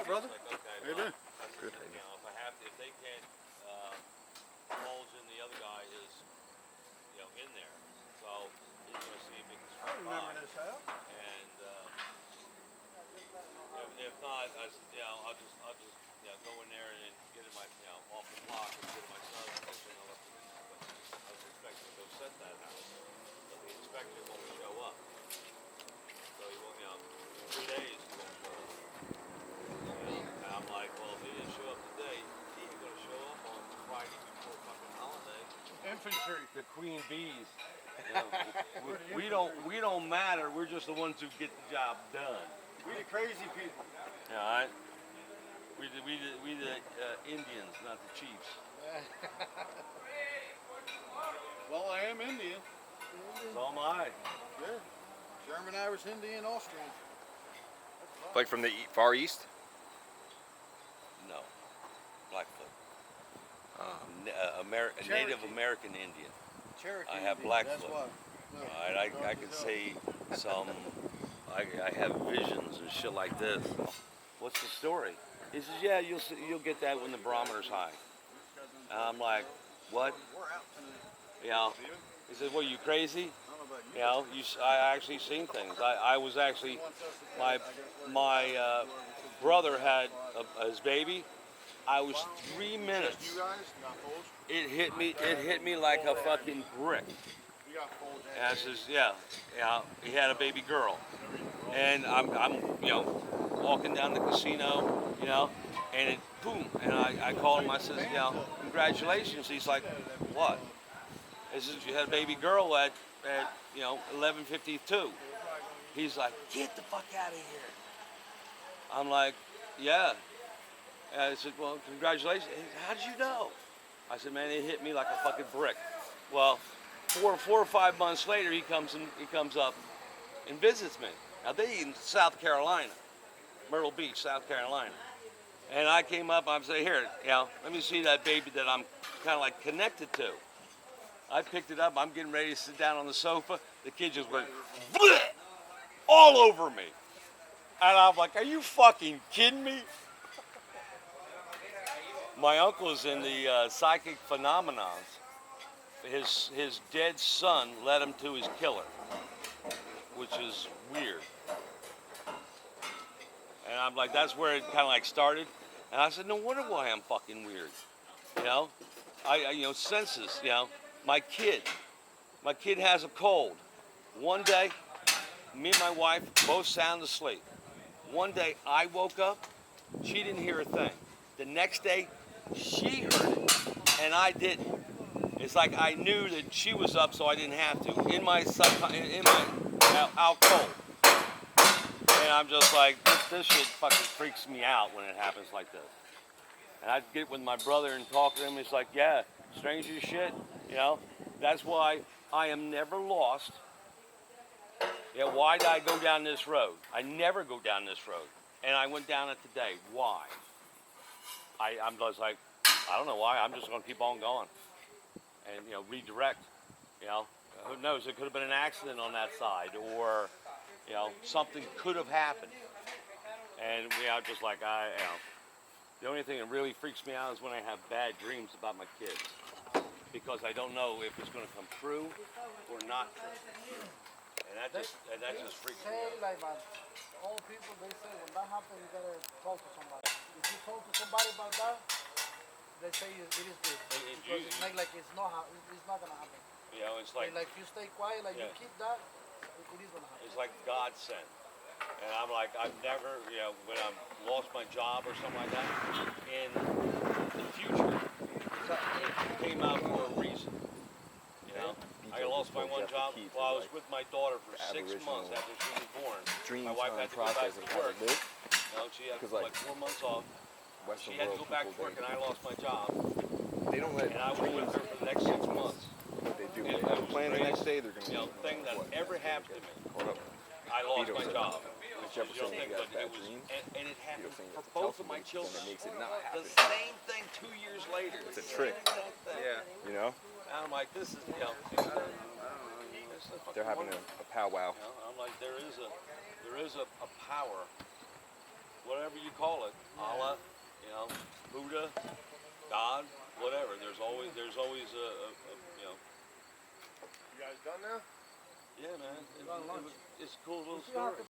right, brother. Like, okay, How you doing? Good. You know, if I have to, if they can't bulge in, the other guy is, you know, in there. So he's going to see if he can I remember this house. And if not, you know, I'll just, you know, go in there and get it off the block and get it myself. But I was expecting to go set that house, but the inspector won't show up. So he won't, you know, in 3 days he won't show up. And I'm like, well, if he didn't show up today, he ain't gonna show up on Friday before fucking holiday. Infantry. The queen bees. You know, we don't matter. We're just the ones who get the job done. We the crazy people. All right. We the Indians, not the chiefs. Well, I am Indian. So am I. Yeah. German, Irish, Indian, Austrian. Like from the Far East? No. Blackfoot. Cherokee. Native American Indian. Cherokee. I have Indian, Blackfoot. That's why. No, All right, I can see some. I have visions and shit like this. What's the story? He says, yeah, you'll get that when the barometer's high. And I'm like, what? We're out tonight. You know, he says, well, you crazy? I don't know about you. You know, I actually seen things. I was actually, my brother had his baby. I was 3 minutes. You guys got folds? It hit me like a fucking brick. We got folds. And I says, yeah, he had a baby girl. And I'm you know, walking down the casino, you know, and it, boom, and I called him, I says, you know, congratulations. He's like, what? He says, you had a baby girl at you know, 11:52. He's like, get the fuck out of here. I'm like, yeah. And I said, well, congratulations. He said, how did you know? I said, man, it hit me like a fucking brick. Well, four or 5 months later, he comes up and visits me. Now they in South Carolina, Myrtle Beach, South Carolina. And I came up, I'm saying, here, you know, let me see that baby that I'm kind of like connected to. I picked it up, I'm getting ready to sit down on the sofa. The kid just went bleh, all over me. And I'm like, are you fucking kidding me? My uncle is in the psychic phenomenons. His dead son led him to his killer, which is weird. And I'm like, that's where it kind of like started. And I said, no wonder why I'm fucking weird. You know, you know, senses, you know. My kid has a cold. One day, me and my wife both sound asleep. One day I woke up, she didn't hear a thing. The next day, she heard it, and I didn't. It's like I knew that she was up, so I didn't have to. In my out cold. And I'm just like, this shit fucking freaks me out when it happens like this. And I'd get with my brother and talk to him. It's like, yeah, strange as shit. You know, that's why I am never lost. Yeah, why did I go down this road? I never go down this road. And I went down it today. Why? I'm just like, I don't know why. I'm just going to keep on going. And, you know, redirect. You know, who knows? It could have been an accident on that side. Or, you know, something could have happened. And we are just like, you know, the only thing that really freaks me out is when I have bad dreams about my kids. Because I don't know if it's going to come true or not true. And that just freaks me out. Like all people, they say when that happens, you gotta talk to somebody. If you talk to somebody about that, they say it is good. Because it's like it's not gonna happen. You know, it's like if you stay quiet, like you keep that, it is gonna happen. it's like God sent. And I'm like, I've never, you know, when I've lost my job or something like that, in the future, it came out for a reason. You know, I lost my one job while I was with my daughter for 6 months after she was born. My wife had to go back to work. You know, she had like 4 months off. She had to go back to work, and I lost my job. They don't let and I was with her for the next 6 months. What they do, And they have a plan the next day, they're going to thing that ever happened to me. Hold up. I lost my job. Jefferson, you got bad dreams. And it happened saying for that's a both of my calculator, children. then it makes it not The happen. same thing 2 years later. It's a trick. Yeah. You know? And I'm like, this is, you know, They're having a powwow. You know, I'm like, there is a power. Whatever you you call it, Allah, you know, Buddha, God, whatever. There's always a you know. You guys done now? Yeah, man. Go on lunch. It's a cool little You still have story. to